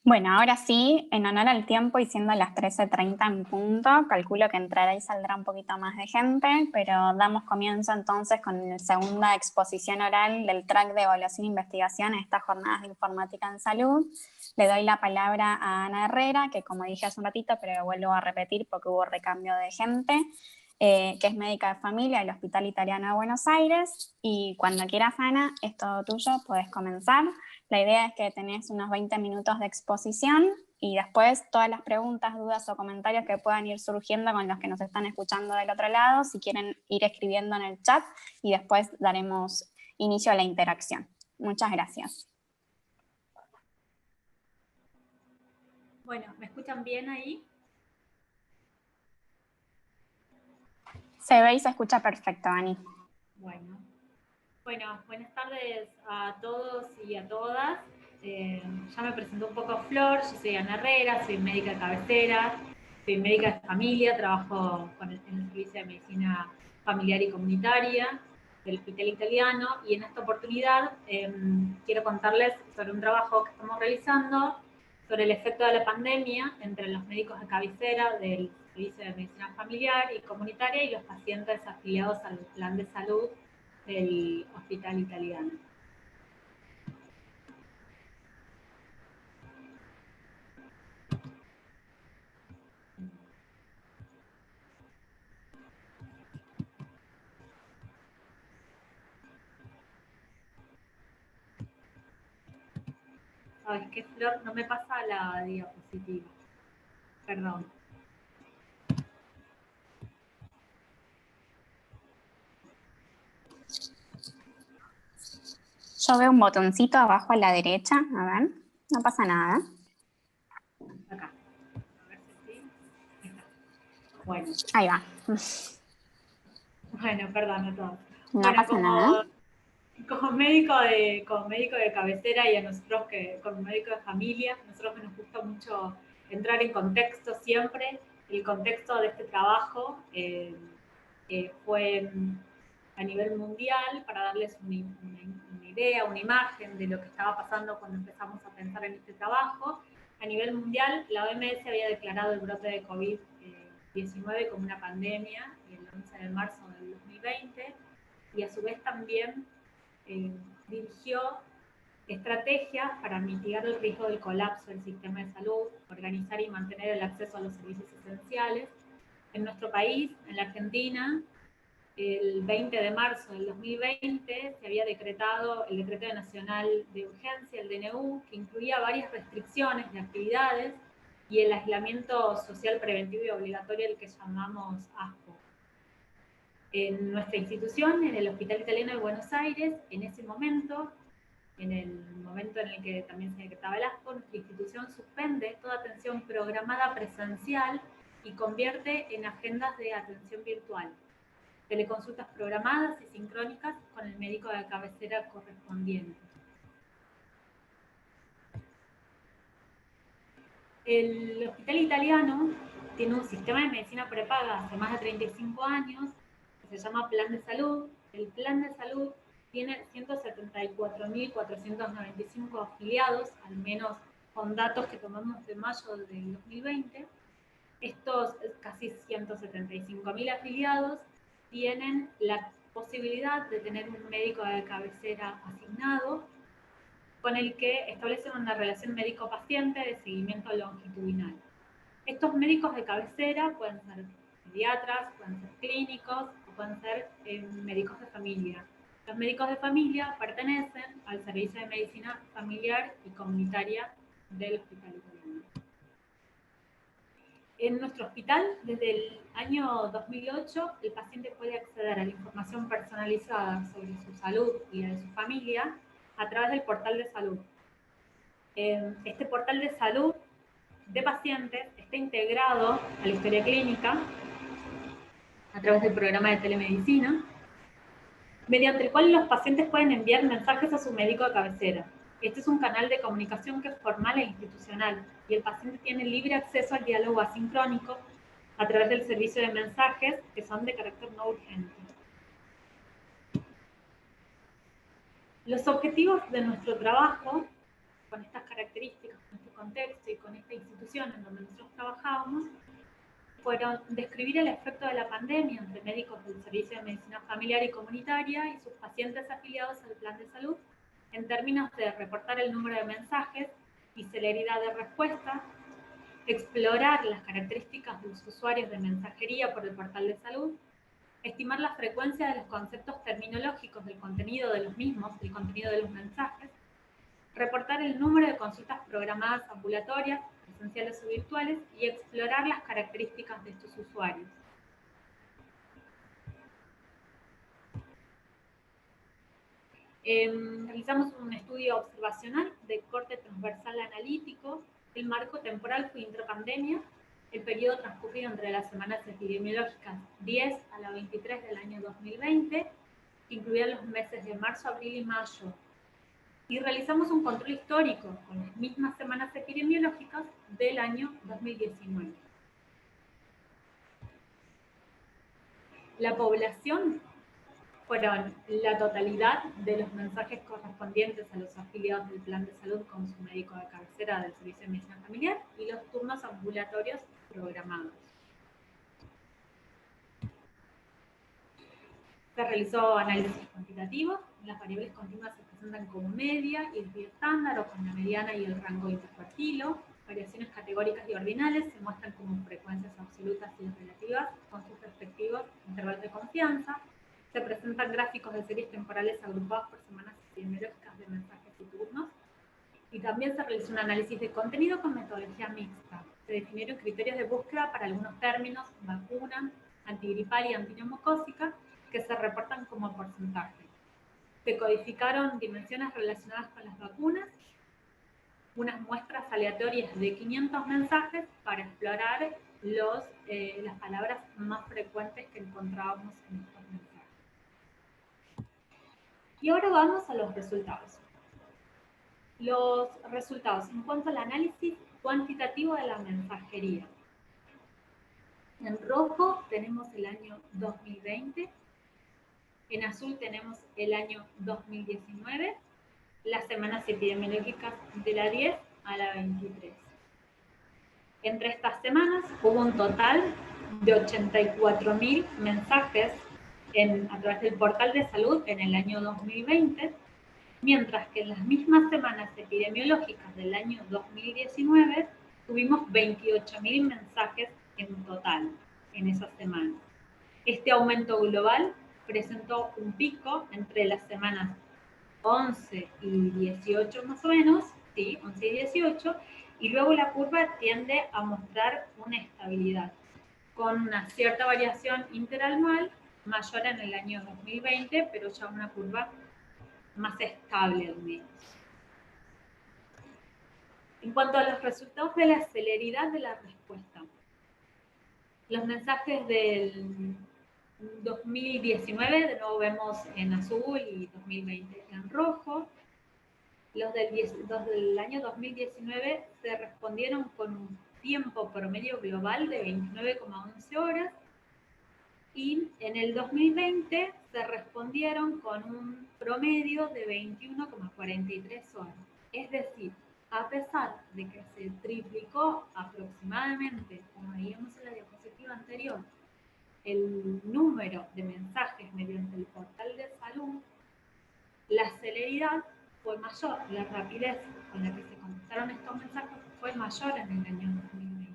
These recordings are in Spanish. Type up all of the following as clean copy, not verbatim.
Bueno, ahora sí, en honor al tiempo y siendo las 13:30 en punto, calculo que entrará y saldrá un poquito más de gente, pero damos comienzo entonces con la segunda exposición oral del track de evaluación e investigación en estas jornadas de informática en salud. Le doy la palabra a Ana Herrera, que como dije hace un ratito, pero vuelvo a repetir porque hubo recambio de gente, que es médica de familia del Hospital Italiano de Buenos Aires. Y cuando quieras, Ana, es todo tuyo, puedes comenzar. La idea es que tenés unos 20 minutos de exposición y después todas las preguntas, dudas o comentarios que puedan ir surgiendo con los que nos están escuchando del otro lado, si quieren ir escribiendo en el chat y después daremos inicio a la interacción. Muchas gracias. Bueno, ¿me escuchan bien ahí? Se ve y se escucha perfecto, Ani. Bueno, buenas tardes a todos y a todas. Ya me presentó un poco Flor, yo soy Ana Herrera, soy médica de cabecera, soy médica de familia, trabajo en el Servicio de Medicina Familiar y Comunitaria del Hospital Italiano, y en esta oportunidad quiero contarles sobre un trabajo que estamos realizando sobre el efecto de la pandemia entre los médicos de cabecera del Servicio de Medicina Familiar y Comunitaria y los pacientes afiliados al Plan de Salud del Hospital Italiano. ¿Sabes qué, Flor? No me pasa la diapositiva. Perdón. Yo veo un botoncito abajo a la derecha, a ver, no pasa nada. Acá. A ver si sí. Bueno. Ahí va. Bueno, perdón a todos. No Bueno, pasa nada. como médico de cabecera y a nosotros como médico de familia, nosotros nos gusta mucho entrar en contexto siempre. El contexto de este trabajo fue a nivel mundial para darles una idea, una imagen de lo que estaba pasando cuando empezamos a pensar en este trabajo. A nivel mundial, la OMS había declarado el brote de COVID-19 como una pandemia el 11 de marzo del 2020, y a su vez también dirigió estrategias para mitigar el riesgo del colapso del sistema de salud, organizar y mantener el acceso a los servicios esenciales. En nuestro país, en la Argentina, el 20 de marzo del 2020 se había decretado el Decreto Nacional de Urgencia, el DNU, que incluía varias restricciones de actividades y el aislamiento social preventivo y obligatorio, el que llamamos ASPO. En nuestra institución, en el Hospital Italiano de Buenos Aires, en ese momento, en el momento en el que también se decretaba el ASPO, nuestra institución suspende toda atención programada presencial y convierte en agendas de atención virtual, teleconsultas programadas y sincrónicas con el médico de cabecera correspondiente. El Hospital Italiano tiene un sistema de medicina prepaga hace más de 35 años, que se llama Plan de Salud. El Plan de Salud tiene 174.495 afiliados, al menos con datos que tomamos de mayo del 2020. Estos casi 175.000 afiliados tienen la posibilidad de tener un médico de cabecera asignado con el que establecen una relación médico-paciente de seguimiento longitudinal. Estos médicos de cabecera pueden ser pediatras, pueden ser clínicos o pueden ser médicos de familia. Los médicos de familia pertenecen al Servicio de Medicina Familiar y Comunitaria del Hospital Italiano. En nuestro hospital, desde el año 2008, el paciente puede acceder a la información personalizada sobre su salud y la de su familia a través del portal de salud. Este portal de salud de pacientes está integrado a la historia clínica a través del programa de telemedicina, mediante el cual los pacientes pueden enviar mensajes a su médico de cabecera. Este es un canal de comunicación que es formal e institucional, y el paciente tiene libre acceso al diálogo asincrónico a través del servicio de mensajes que son de carácter no urgente. Los objetivos de nuestro trabajo, con estas características, con este contexto y con esta institución en donde nosotros trabajábamos, fueron describir el efecto de la pandemia entre médicos del Servicio de Medicina Familiar y Comunitaria y sus pacientes afiliados al plan de salud, en términos de reportar el número de mensajes y celeridad de respuesta, explorar las características de los usuarios de mensajería por el portal de salud, estimar la frecuencia de los conceptos terminológicos del contenido de los mismos, del contenido de los mensajes, reportar el número de consultas programadas ambulatorias, presenciales o virtuales, y explorar las características de estos usuarios. Realizamos un estudio observacional de corte transversal analítico. El marco temporal fue intrapandemia. El periodo transcurrido entre las semanas epidemiológicas 10 a la 23 del año 2020, que incluían los meses de marzo, abril y mayo. Y realizamos un control histórico con las mismas semanas epidemiológicas del año 2019. La población fueron la totalidad de los mensajes correspondientes a los afiliados del plan de salud con su médico de cabecera del Servicio de Medicina Familiar y los turnos ambulatorios programados. Se realizó análisis cuantitativo. Las variables continuas se presentan como media y el estándar, o con la mediana y el rango intercuartilo. Variaciones categóricas y ordinales se muestran como frecuencias absolutas y relativas con sus respectivos intervalos de confianza. Se presentan gráficos de series temporales agrupados por semanas epidemiológicas de mensajes y turnos. Y también se realizó un análisis de contenido con metodología mixta. Se definieron criterios de búsqueda para algunos términos, vacuna, antigripal y antineumocócica, que se reportan como porcentaje. Se codificaron dimensiones relacionadas con las vacunas, unas muestras aleatorias de 500 mensajes para explorar las palabras más frecuentes que encontrábamos en estos mensajes. Y ahora vamos a los resultados. Los resultados en cuanto al análisis cuantitativo de la mensajería. En rojo tenemos el año 2020, en azul tenemos el año 2019, las semanas epidemiológicas de la 10 a la 23. Entre estas semanas hubo un total de 84.000 mensajes a través del portal de salud en el año 2020, mientras que en las mismas semanas epidemiológicas del año 2019 tuvimos 28.000 mensajes en total en esas semanas. Este aumento global presentó un pico entre las semanas 11 y 18 más o menos, sí, 11 y 18, y luego la curva tiende a mostrar una estabilidad, con una cierta variación interanual mayor en el año 2020, pero ya una curva más estable al menos. En cuanto a los resultados de la celeridad de la respuesta, los mensajes del 2019, de nuevo vemos en azul, y 2020 en rojo. Los del año 2019 se respondieron con un tiempo promedio global de 29,11 horas, y en el 2020 se respondieron con un promedio de 21,43 horas. Es decir, a pesar de que se triplicó aproximadamente, como veíamos en la diapositiva anterior, el número de mensajes mediante el portal de salud, la celeridad fue mayor, la rapidez con la que se contestaron estos mensajes fue mayor en el año 2020.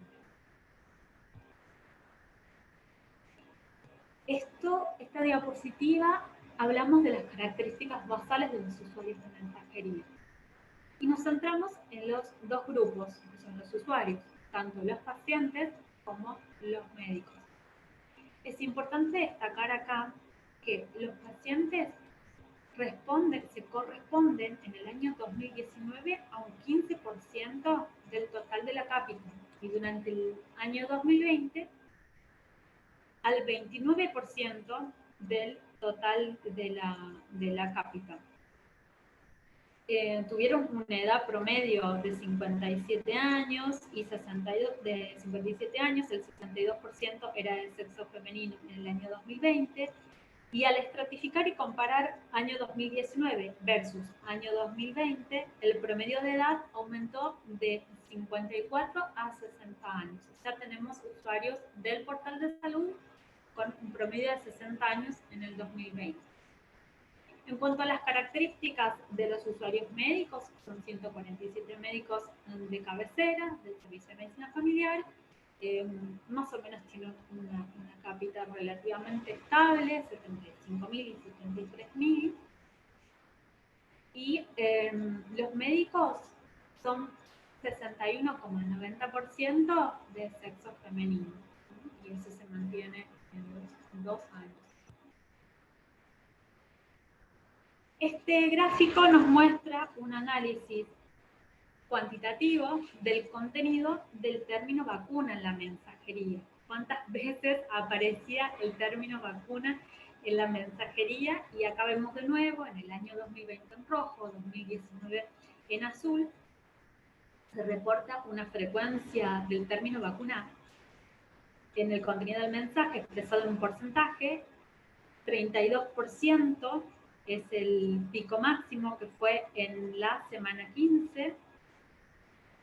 Esta diapositiva, hablamos de las características basales de los usuarios de mensajería. Y nos centramos en los dos grupos, que son los usuarios, tanto los pacientes como los médicos. Es importante destacar acá que los pacientes se corresponden en el año 2019 a un 15% del total de la cápita, y durante el año 2020 al 29% del total de la cápita. Tuvieron una edad promedio de 57 años y 62, de 57 años, el 62% era del sexo femenino en el año 2020, Y al estratificar y comparar año 2019 versus año 2020, el promedio de edad aumentó de 54 a 60 años. O sea, tenemos usuarios del portal de salud con un promedio de 60 años en el 2020. En cuanto a las características de los usuarios médicos, son 147 médicos de cabecera del Servicio de Medicina Familiar, más o menos tienen una cápita relativamente estable, 75.000 y 73.000. Y los médicos son 61,90% de sexo femenino, ¿sí? Y eso se mantiene en los 2 años. Este gráfico nos muestra un análisis cuantitativo del contenido del término vacuna en la mensajería. ¿Cuántas veces aparecía el término vacuna en la mensajería? Y acá vemos de nuevo, en el año 2020 en rojo, 2019 en azul, se reporta una frecuencia del término vacuna en el contenido del mensaje expresado en un porcentaje. 32% es el pico máximo, que fue en la semana 15,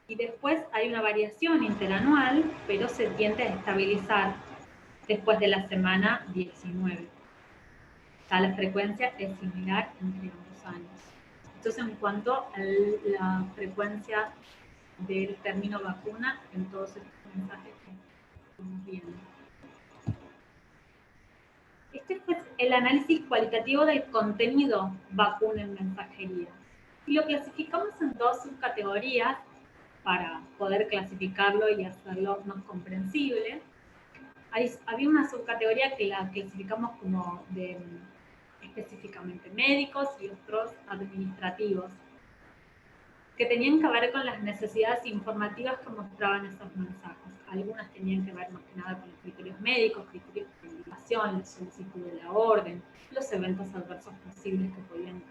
y después hay una variación interanual, pero se tiende a estabilizar después de la semana 19. O sea, la frecuencia es similar entre ambos años. Entonces, en cuanto a la frecuencia del término vacuna en todos estos mensajes que estamos viendo. Este fue el análisis cualitativo del contenido vacuna en mensajería. Y lo clasificamos en 2 subcategorías para poder clasificarlo y hacerlo más comprensible. Había una subcategoría que la clasificamos como de específicamente médicos y otros administrativos, que tenían que ver con las necesidades informativas que mostraban esos mensajes. Algunas tenían que ver más que nada con los criterios médicos, criterios de indicación, la solicitud de la orden, los eventos adversos posibles que podían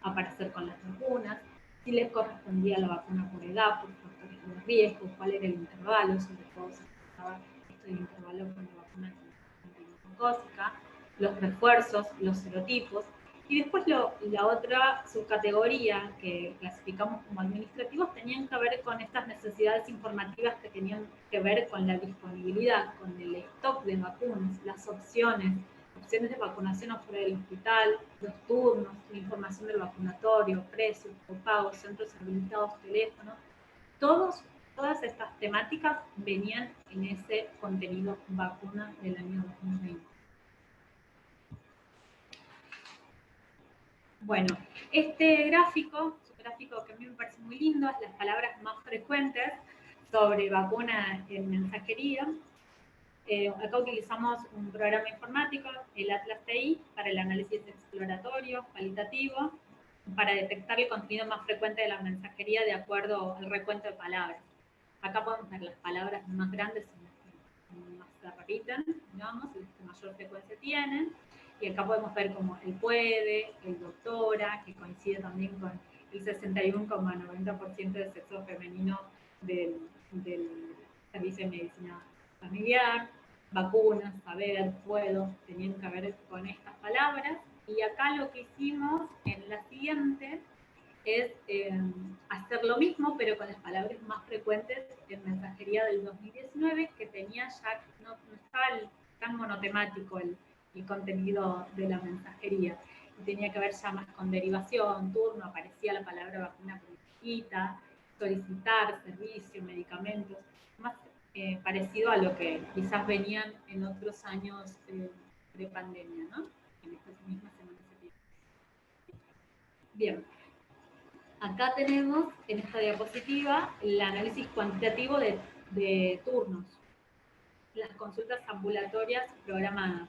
aparecer con las vacunas, si les correspondía la vacuna por edad, por factores de riesgo, cuál era el intervalo, sobre todo se trataba esto del intervalo con la vacuna meningocócica, los refuerzos, los serotipos. Y después la otra subcategoría que clasificamos como administrativos tenían que ver con estas necesidades informativas que tenían que ver con la disponibilidad, con el stock de vacunas, las opciones de vacunación afuera del hospital, los turnos, la información del vacunatorio, precios, copagos, centros habilitados, teléfonos. Todas estas temáticas venían en ese contenido vacuna del año 2020. Bueno, este gráfico, es un gráfico que a mí me parece muy lindo, es las palabras más frecuentes sobre vacuna en mensajería. Acá utilizamos un programa informático, el Atlas TI, para el análisis exploratorio, cualitativo, para detectar el contenido más frecuente de la mensajería de acuerdo al recuento de palabras. Acá podemos ver las palabras más grandes son las que más se repiten, digamos, las que mayor frecuencia tienen. Y acá podemos ver como el puede, el doctora, que coincide también con el 61,90% de sexo femenino del Servicio de Medicina Familiar, vacunas, saber, puedo, tenían que ver con estas palabras. Y acá lo que hicimos en la siguiente es hacer lo mismo, pero con las palabras más frecuentes en mensajería del 2019, que tenía ya, no estaba tan monotemático el contenido de la mensajería. Y tenía que ver ya más con derivación, turno, aparecía la palabra vacuna con cita, solicitar, servicio, medicamentos, más parecido a lo que quizás venían en otros años de pandemia, ¿no? En estas mismas semanas. Bien, acá tenemos en esta diapositiva el análisis cuantitativo de turnos, las consultas ambulatorias programadas.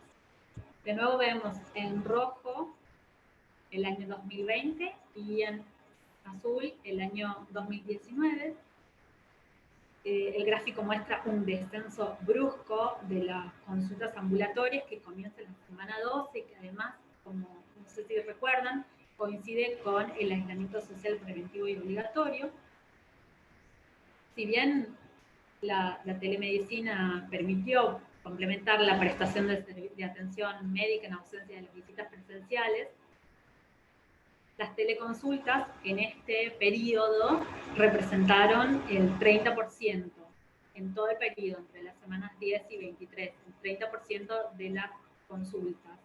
De nuevo vemos en rojo el año 2020 y en azul el año 2019. El gráfico muestra un descenso brusco de las consultas ambulatorias que comienza en la semana 12 y que además, como no sé si recuerdan, coincide con el aislamiento social preventivo y obligatorio. Si bien la telemedicina permitió complementar la prestación de atención médica en ausencia de las visitas presenciales, las teleconsultas en este periodo representaron el 30%, en todo el periodo, entre las semanas 10 y 23, el 30% de las consultas,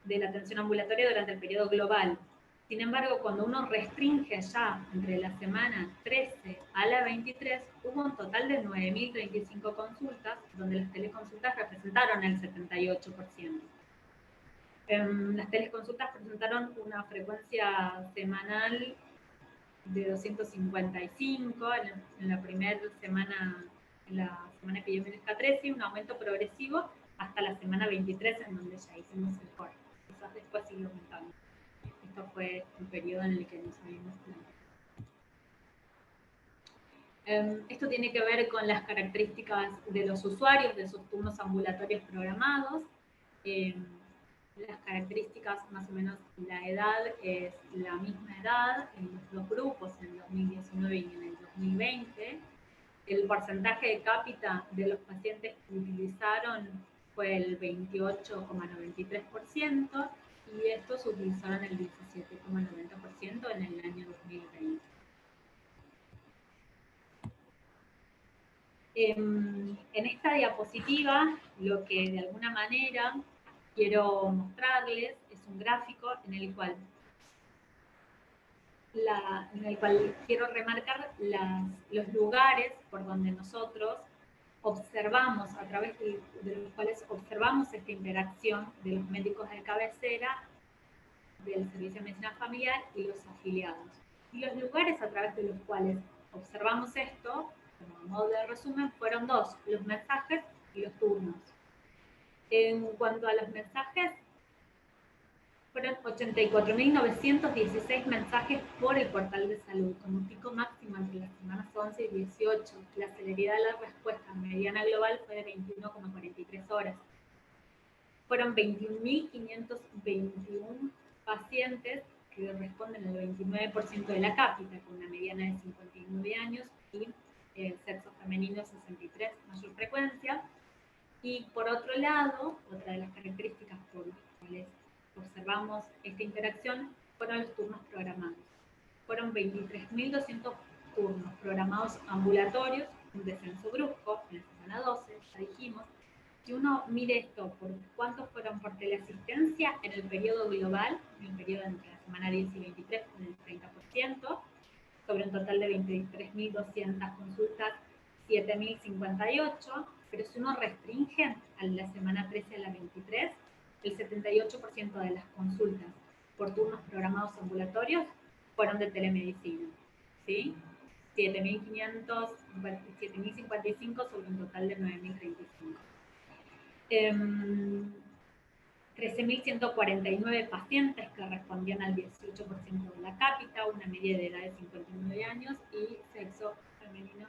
de la atención ambulatoria durante el periodo global. Sin embargo, cuando uno restringe ya entre la semana 13 a la 23, hubo un total de 9.035 consultas, donde las teleconsultas representaron el 78%. Las teleconsultas presentaron una frecuencia semanal de 255 en la primera semana, en la semana epidemiológica 13, un aumento progresivo hasta la semana 23, en donde ya hicimos el corte. Quizás después sigue aumentando. Esto fue un periodo en el que nos habíamos planteado. Esto tiene que ver con las características de los usuarios de sus turnos ambulatorios programados. Las características, más o menos, la edad es la misma edad en los dos grupos, en el 2019 y en el 2020. El porcentaje de cápita de los pacientes que utilizaron fue el 28,93%, y estos utilizaron el 17,90% en el año 2020. En esta diapositiva, lo que de alguna manera quiero mostrarles es un gráfico en el cual quiero remarcar los lugares por donde nosotros observamos, a través de los cuales observamos esta interacción de los médicos de cabecera, del Servicio de Medicina Familiar y los afiliados. Y los lugares a través de los cuales observamos esto, como modo de resumen, fueron dos: los mensajes y los turnos. En cuanto a los mensajes, fueron 84.916 mensajes por el portal de salud, con un pico máximo entre las semanas 11 y 18. La celeridad de la respuesta mediana global fue de 21,43 horas. Fueron 21.521 pacientes que responden al 29% de la cápita, con una mediana de 59 años y sexo femenino 63, mayor frecuencia. Y por otro lado, otra de las características por las cuales observamos esta interacción fueron los turnos programados. Fueron 23.200 turnos programados ambulatorios, un descenso brusco en la semana 12, ya dijimos. Si uno mide esto por cuántos fueron por teleasistencia en el periodo global, en el periodo entre la semana 10 y 23, con el 30%, sobre un total de 23.200 consultas, 7.058, pero si uno restringe a la semana 13 a la 23, el 78% de las consultas por turnos programados ambulatorios fueron de telemedicina, ¿sí? 7.055 sobre un total de 9.035. 13.149 pacientes que respondían al 18% de la cápita, una media de edad de 59 años y sexo femenino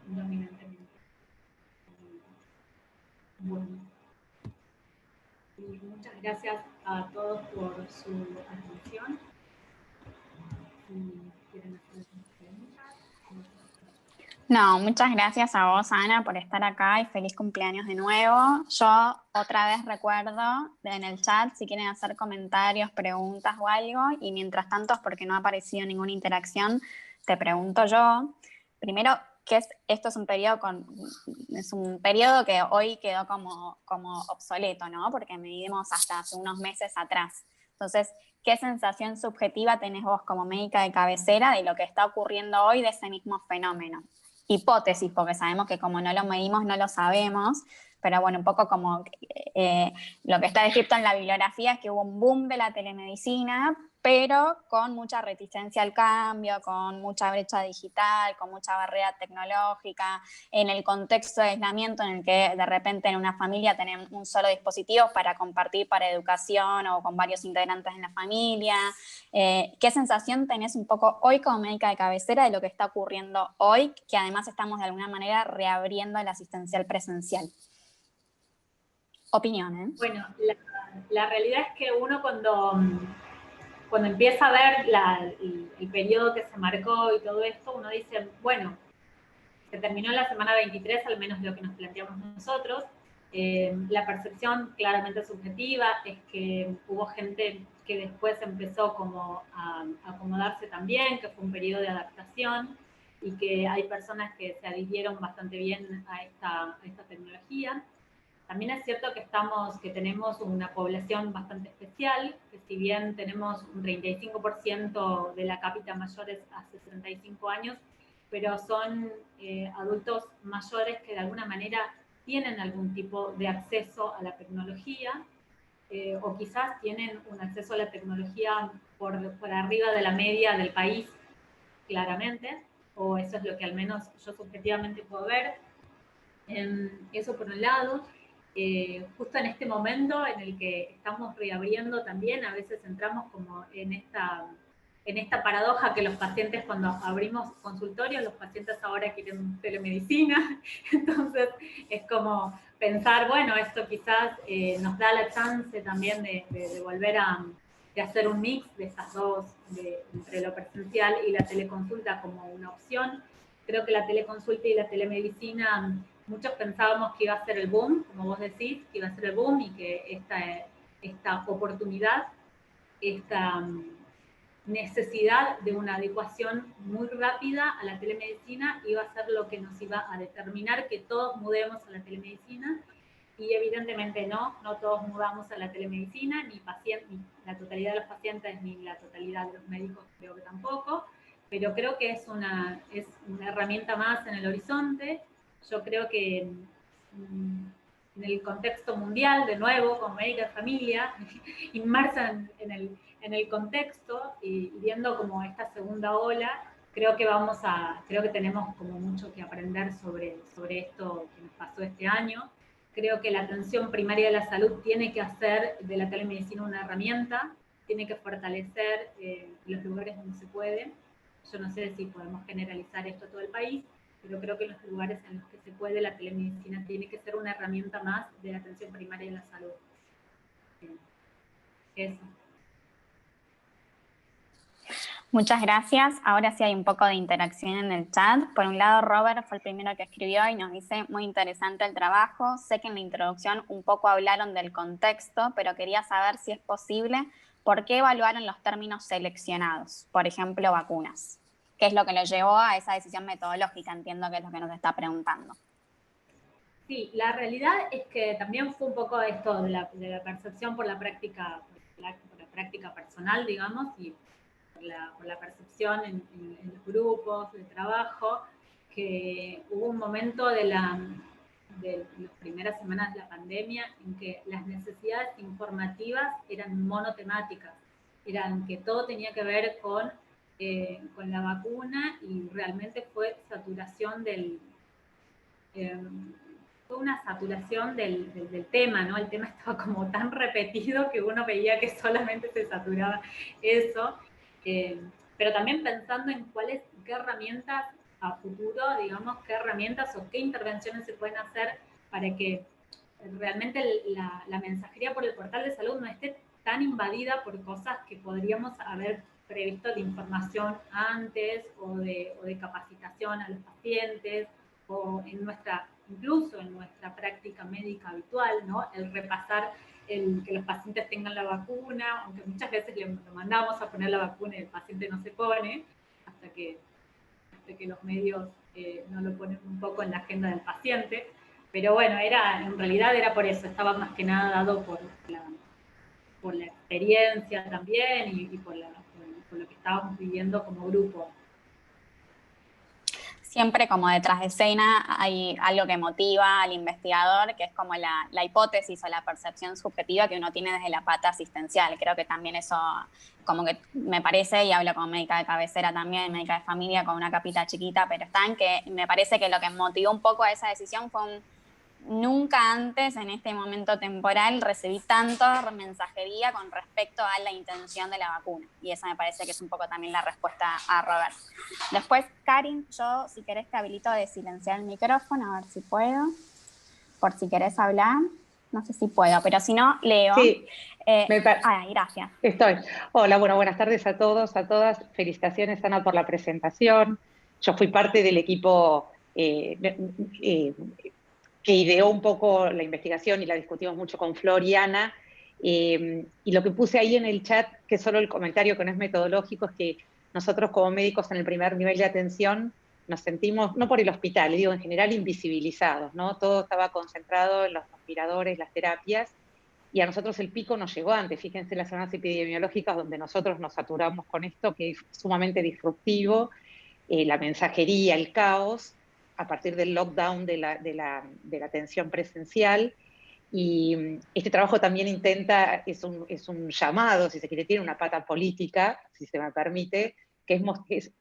dominantemente. Bueno. Y muchas gracias a todos por su atención. Si quieren hacer algunas preguntas. No, muchas gracias a vos, Ana, por estar acá y feliz cumpleaños de nuevo. Yo otra vez recuerdo en el chat si quieren hacer comentarios, preguntas o algo, y mientras tanto, porque no ha aparecido ninguna interacción, te pregunto yo. Primero, esto es un periodo que hoy quedó como obsoleto, ¿no? Porque medimos hasta hace unos meses atrás. Entonces, ¿qué sensación subjetiva tenés vos como médica de cabecera de lo que está ocurriendo hoy de ese mismo fenómeno? Hipótesis, porque sabemos que como no lo medimos no lo sabemos, pero bueno, un poco como lo que está descrito en la bibliografía es que hubo un boom de la telemedicina, pero con mucha reticencia al cambio, con mucha brecha digital, con mucha barrera tecnológica, en el contexto de aislamiento en el que de repente en una familia tenemos un solo dispositivo para compartir para educación o con varios integrantes en la familia. ¿Qué sensación tenés un poco hoy como médica de cabecera de lo que está ocurriendo hoy, que además estamos de alguna manera reabriendo el asistencial presencial? Opinión, Bueno, la realidad es que uno cuando empieza a ver el periodo que se marcó y todo esto, uno dice, bueno, se terminó la semana 23, al menos lo que nos planteamos nosotros, La percepción claramente subjetiva es que hubo gente que después empezó como a acomodarse también, que fue un periodo de adaptación y que hay personas que se adhirieron bastante bien a esta tecnología. También es cierto que tenemos una población bastante especial, que si bien tenemos un 35% de la cápita mayores a 65 años, pero son adultos mayores que de alguna manera tienen algún tipo de acceso a la tecnología, o quizás tienen un acceso a la tecnología por arriba de la media del país, claramente, o eso es lo que al menos yo subjetivamente puedo ver. Eso por un lado. Justo en este momento en el que estamos reabriendo también, a veces entramos como en esta paradoja que los pacientes, cuando abrimos consultorios, los pacientes ahora quieren telemedicina, entonces es como pensar, bueno, esto quizás nos da la chance también de volver de hacer un mix de estas dos, entre lo presencial y la teleconsulta como una opción. Creo que la teleconsulta y la telemedicina, muchos pensábamos que iba a ser el boom, como vos decís, que iba a ser el boom y que esta oportunidad, esta necesidad de una adecuación muy rápida a la telemedicina iba a ser lo que nos iba a determinar que todos mudemos a la telemedicina, y evidentemente no todos mudamos a la telemedicina, ni la totalidad de los pacientes, ni la totalidad de los médicos, creo que tampoco, pero creo que es una herramienta más en el horizonte. Yo creo que en el contexto mundial, de nuevo, como médica de familia, inmersa en el contexto y viendo como esta segunda ola, creo que tenemos como mucho que aprender sobre esto que nos pasó este año. Creo que la atención primaria de la salud tiene que hacer de la telemedicina una herramienta, tiene que fortalecer los lugares donde se puede. Yo no sé si podemos generalizar esto a todo el país, pero creo que en los lugares en los que se puede, la telemedicina tiene que ser una herramienta más de la atención primaria de la salud. Eso. Muchas gracias. Ahora sí hay un poco de interacción en el chat. Por un lado, Robert fue el primero que escribió y nos dice, muy interesante el trabajo. Sé que en la introducción un poco hablaron del contexto, pero quería saber si es posible, ¿por qué evaluaron los términos seleccionados? Por ejemplo, vacunas. ¿Qué es lo que lo llevó a esa decisión metodológica? Entiendo que es lo que nos está preguntando. Sí, la realidad es que también fue un poco esto de la percepción por la práctica personal, digamos, y por la percepción en los grupos de trabajo, que hubo un momento de las primeras semanas de la pandemia en que las necesidades informativas eran monotemáticas, eran que todo tenía que ver con la vacuna, y realmente fue una saturación del tema, ¿no? El tema estaba como tan repetido que uno veía que solamente se saturaba eso. Pero también pensando en qué herramientas a futuro, digamos, qué herramientas o qué intervenciones se pueden hacer para que realmente la mensajería por el portal de salud no esté tan invadida por cosas que podríamos haber previsto de información antes, o de capacitación a los pacientes, o incluso en nuestra práctica médica habitual, ¿no? El repasar que los pacientes tengan la vacuna, aunque muchas veces lo mandamos a poner la vacuna y el paciente no se pone, hasta que los medios no lo ponen un poco en la agenda del paciente. Pero bueno, en realidad era por eso, estaba más que nada dado por la experiencia también, y por lo que estábamos viviendo como grupo. Siempre como detrás de escena hay algo que motiva al investigador, que es como la hipótesis o la percepción subjetiva que uno tiene desde la pata asistencial. Creo que también eso, como que me parece, y hablo como médica de cabecera también, médica de familia con una capita chiquita, pero que me parece que lo que motivó un poco a esa decisión fue nunca antes en este momento temporal recibí tanta mensajería con respecto a la intención de la vacuna. Y esa me parece que es un poco también la respuesta a Robert. Después, Karin, yo si querés te habilito de silenciar el micrófono, a ver si puedo. Por si querés hablar. No sé si puedo, pero si no, leo. Sí, gracias. Estoy. Hola, buenas tardes a todos, a todas. Felicitaciones, Ana, por la presentación. Yo fui parte del equipo que ideó un poco la investigación y la discutimos mucho con Flor y Ana. Y lo que puse ahí en el chat, que es solo el comentario que no es metodológico, es que nosotros como médicos en el primer nivel de atención nos sentimos, no por el hospital, digo en general, invisibilizados, ¿no? Todo estaba concentrado en los respiradores, las terapias, y a nosotros el pico nos llegó antes. Fíjense las zonas epidemiológicas donde nosotros nos saturamos con esto, que es sumamente disruptivo, la mensajería, el caos, a partir del lockdown de la atención presencial. Y este trabajo también intenta, es un llamado, si se quiere, tiene una pata política, si se me permite, que es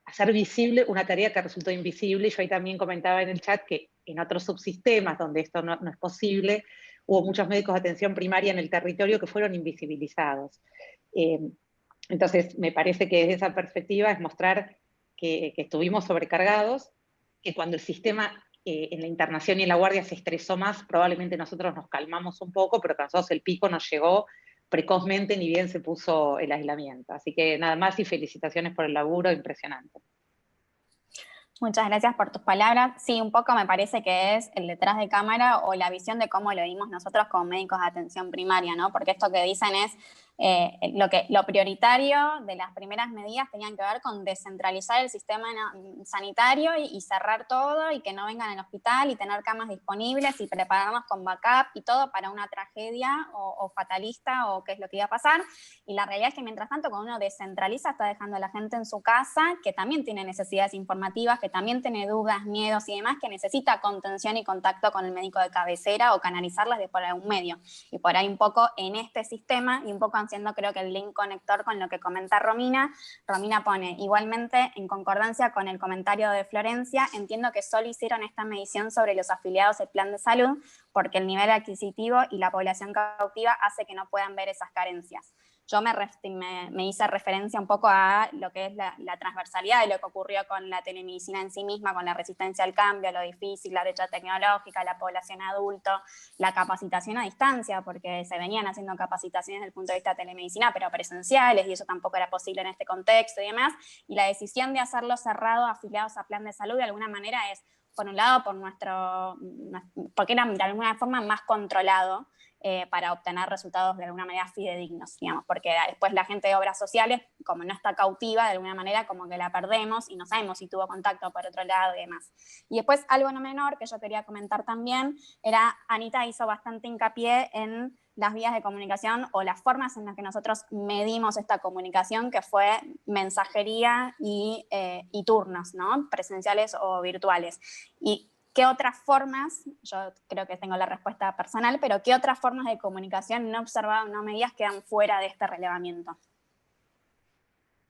hacer visible una tarea que resultó invisible. Yo ahí también comentaba en el chat que en otros subsistemas donde esto no es posible, hubo muchos médicos de atención primaria en el territorio que fueron invisibilizados. Entonces, me parece que desde esa perspectiva es mostrar que estuvimos sobrecargados, que cuando el sistema en la internación y en la guardia se estresó más, probablemente nosotros nos calmamos un poco, pero que a nosotros el pico nos llegó precozmente, ni bien se puso el aislamiento. Así que nada más y felicitaciones por el laburo, impresionante. Muchas gracias por tus palabras. Sí, un poco me parece que es el detrás de cámara o la visión de cómo lo vimos nosotros como médicos de atención primaria, ¿no? Porque esto que dicen es lo prioritario de las primeras medidas tenían que ver con descentralizar el sistema sanitario y cerrar todo y que no vengan al hospital y tener camas disponibles y prepararnos con backup y todo para una tragedia o fatalista o qué es lo que iba a pasar. Y la realidad es que mientras tanto, cuando uno descentraliza, está dejando a la gente en su casa, que también tiene necesidades informativas, que también tiene dudas, miedos y demás, que necesita contención y contacto con el médico de cabecera o canalizarlas de por algún medio. Y por ahí un poco en este sistema, y un poco haciendo creo que el link conector con lo que comenta Romina. Romina pone, igualmente, en concordancia con el comentario de Florencia, entiendo que solo hicieron esta medición sobre los afiliados del plan de salud porque el nivel adquisitivo y la población cautiva hace que no puedan ver esas carencias. Yo me hice referencia un poco a lo que es la transversalidad de lo que ocurrió con la telemedicina en sí misma, con la resistencia al cambio, lo difícil, la brecha tecnológica, la población adulto, la capacitación a distancia, porque se venían haciendo capacitaciones desde el punto de vista de telemedicina, pero presenciales, y eso tampoco era posible en este contexto y demás, y la decisión de hacerlo cerrado, afiliados a plan de salud, de alguna manera es, por un lado, porque era de alguna forma más controlado, para obtener resultados de alguna manera fidedignos, digamos, porque después la gente de obras sociales, como no está cautiva, de alguna manera como que la perdemos y no sabemos si tuvo contacto por otro lado y demás. Y después algo no menor que yo quería comentar también, Anita hizo bastante hincapié en las vías de comunicación o las formas en las que nosotros medimos esta comunicación, que fue mensajería y turnos, ¿no? Presenciales o virtuales. Y ¿qué otras formas, yo creo que tengo la respuesta personal, pero qué otras formas de comunicación no observadas, no medidas quedan fuera de este relevamiento?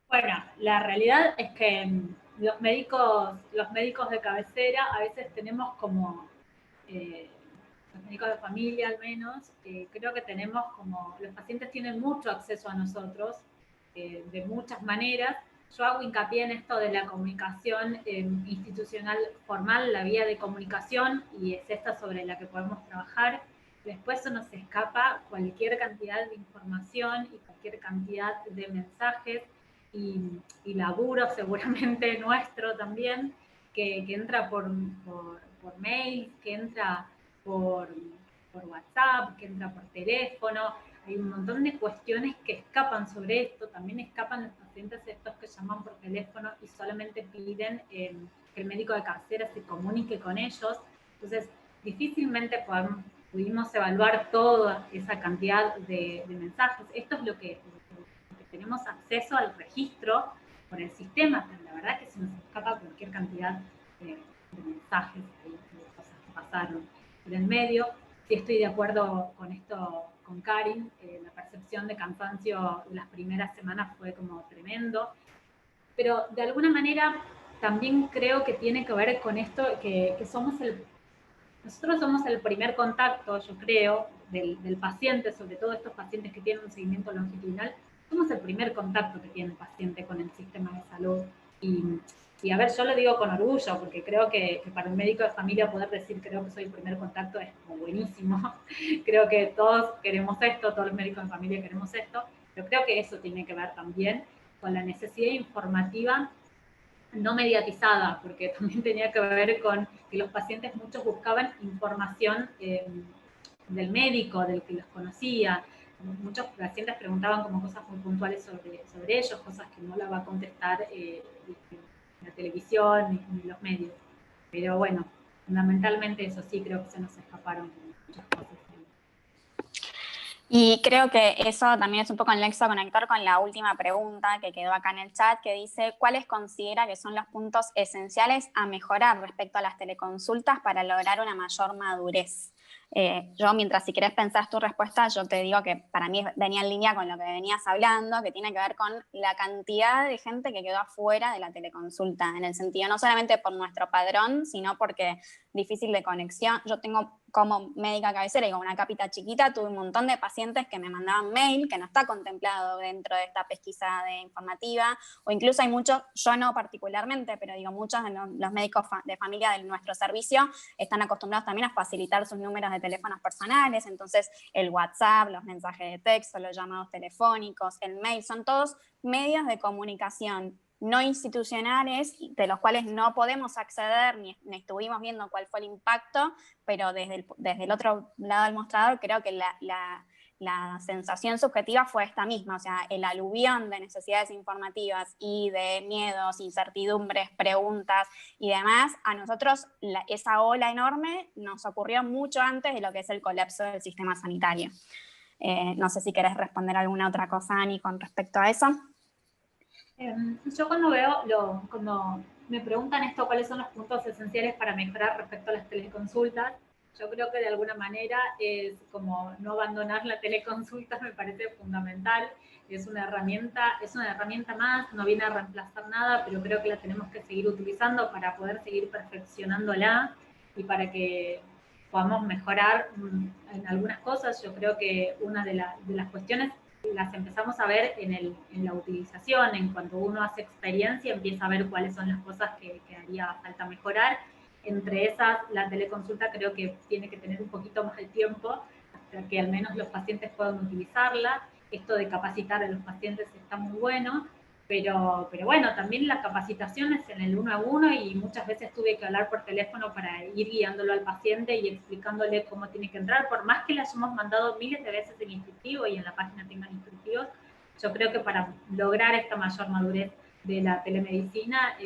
Bueno, la realidad es que los médicos de cabecera a veces tenemos como, los médicos de familia al menos, creo que tenemos como, los pacientes tienen mucho acceso a nosotros, de muchas maneras. Yo hago hincapié en esto de la comunicación institucional formal, la vía de comunicación, y es esta sobre la que podemos trabajar. Después se nos escapa cualquier cantidad de información y cualquier cantidad de mensajes y laburo seguramente nuestro también, que entra por mail, que entra por WhatsApp, que entra por teléfono. Hay un montón de cuestiones que escapan sobre esto. También escapan los pacientes estos que llaman por teléfono y solamente piden que el médico de cabecera se comunique con ellos. Entonces, difícilmente pudimos evaluar toda esa cantidad de mensajes. Esto es lo que tenemos acceso al registro por el sistema, pero la verdad es que se nos escapa cualquier cantidad de mensajes y de cosas que pasaron en el medio. Sí estoy de acuerdo con esto, con Karin, la percepción de cansancio de las primeras semanas fue como tremendo, pero de alguna manera también creo que tiene que ver con esto, que nosotros somos el primer contacto, yo creo, del paciente, sobre todo estos pacientes que tienen un seguimiento longitudinal, somos el primer contacto que tiene el paciente con el sistema de salud. Y a ver, yo lo digo con orgullo, porque creo que para un médico de familia poder decir creo que soy el primer contacto es como buenísimo. Creo que todos queremos esto, todos los médicos de familia queremos esto, pero creo que eso tiene que ver también con la necesidad informativa no mediatizada, porque también tenía que ver con que los pacientes muchos buscaban información del médico, del que los conocía. Muchos pacientes preguntaban como cosas muy puntuales sobre ellos, cosas que no la va a contestar la televisión ni los medios. Pero bueno, fundamentalmente eso sí, creo que se nos escaparon muchas cosas. Y creo que eso también es un poco en nexo conector con la última pregunta que quedó acá en el chat, que dice, ¿cuáles considera que son los puntos esenciales a mejorar respecto a las teleconsultas para lograr una mayor madurez? Yo, mientras si querés pensar tu respuesta, yo te digo que para mí venía en línea con lo que venías hablando, que tiene que ver con la cantidad de gente que quedó afuera de la teleconsulta, en el sentido no solamente por nuestro padrón, sino porque difícil de conexión. Yo tengo como médica cabecera y como una capita chiquita, tuve un montón de pacientes que me mandaban mail que no está contemplado dentro de esta pesquisa de informativa, o incluso hay muchos, yo no particularmente, pero digo, muchos de los médicos de familia de nuestro servicio están acostumbrados también a facilitar sus números de teléfonos personales, entonces el WhatsApp, los mensajes de texto, los llamados telefónicos, el mail, son todos medios de comunicación no institucionales, de los cuales no podemos acceder, ni estuvimos viendo cuál fue el impacto, pero desde el otro lado del mostrador creo que la sensación subjetiva fue esta misma, o sea, el aluvión de necesidades informativas y de miedos, incertidumbres, preguntas y demás, a nosotros esa ola enorme nos ocurrió mucho antes de lo que es el colapso del sistema sanitario. No sé si querés responder alguna otra cosa, Ani, con respecto a eso. Yo cuando cuando me preguntan esto, cuáles son los puntos esenciales para mejorar respecto a las teleconsultas, yo creo que de alguna manera es como no abandonar la teleconsulta, me parece fundamental. Es una herramienta más, no viene a reemplazar nada, pero creo que la tenemos que seguir utilizando para poder seguir perfeccionándola y para que podamos mejorar en algunas cosas. Yo creo que una de las cuestiones las empezamos a ver en la utilización, en cuanto uno hace experiencia empieza a ver cuáles son las cosas que haría falta mejorar. Entre esas, la teleconsulta creo que tiene que tener un poquito más de tiempo hasta que al menos los pacientes puedan utilizarla. Esto de capacitar a los pacientes está muy bueno, pero bueno, también la capacitación es en el 1 a 1 y muchas veces tuve que hablar por teléfono para ir guiándolo al paciente y explicándole cómo tiene que entrar, por más que le hayamos mandado miles de veces el instructivo y en la página tengan instructivos, yo creo que para lograr esta mayor madurez de la telemedicina,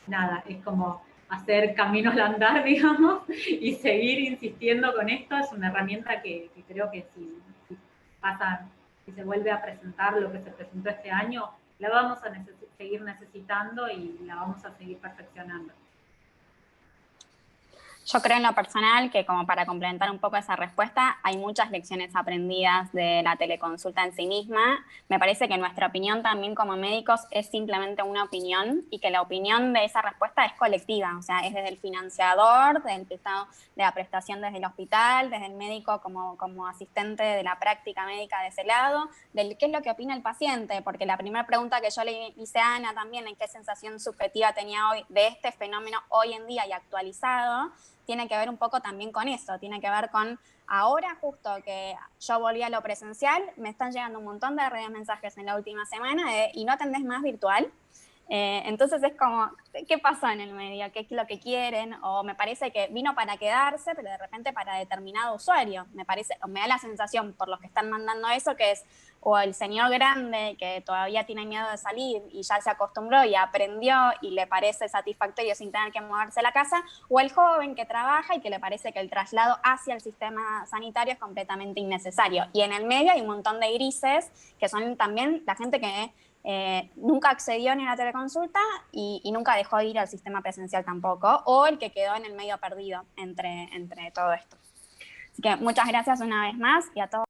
nada, es como hacer camino al andar, digamos, y seguir insistiendo con esto. Es una herramienta que creo que si se vuelve a presentar lo que se presentó este año, la vamos a seguir necesitando y la vamos a seguir perfeccionando. Yo creo en lo personal que, como para complementar un poco esa respuesta, hay muchas lecciones aprendidas de la teleconsulta en sí misma. Me parece que nuestra opinión también como médicos es simplemente una opinión y que la opinión de esa respuesta es colectiva, o sea, es desde el financiador, desde el prestado de la prestación desde el hospital, desde el médico como asistente de la práctica médica de ese lado, del qué es lo que opina el paciente, porque la primera pregunta que yo le hice a Ana también, en qué sensación subjetiva tenía hoy de este fenómeno hoy en día y actualizado, tiene que ver un poco también con eso, tiene que ver con ahora justo que yo volví a lo presencial, me están llegando un montón de redes mensajes en la última semana ¿y no atendés más virtual? Entonces es como, ¿qué pasó en el medio? ¿Qué es lo que quieren? O me parece que vino para quedarse, pero de repente para determinado usuario. Me da la sensación por los que están mandando eso que es o el señor grande que todavía tiene miedo de salir y ya se acostumbró y aprendió y le parece satisfactorio sin tener que moverse a la casa, o el joven que trabaja y que le parece que el traslado hacia el sistema sanitario es completamente innecesario. Y en el medio hay un montón de grises que son también la gente que nunca accedió ni a la teleconsulta y nunca dejó de ir al sistema presencial tampoco, o el que quedó en el medio perdido entre todo esto. Así que muchas gracias una vez más y a todos.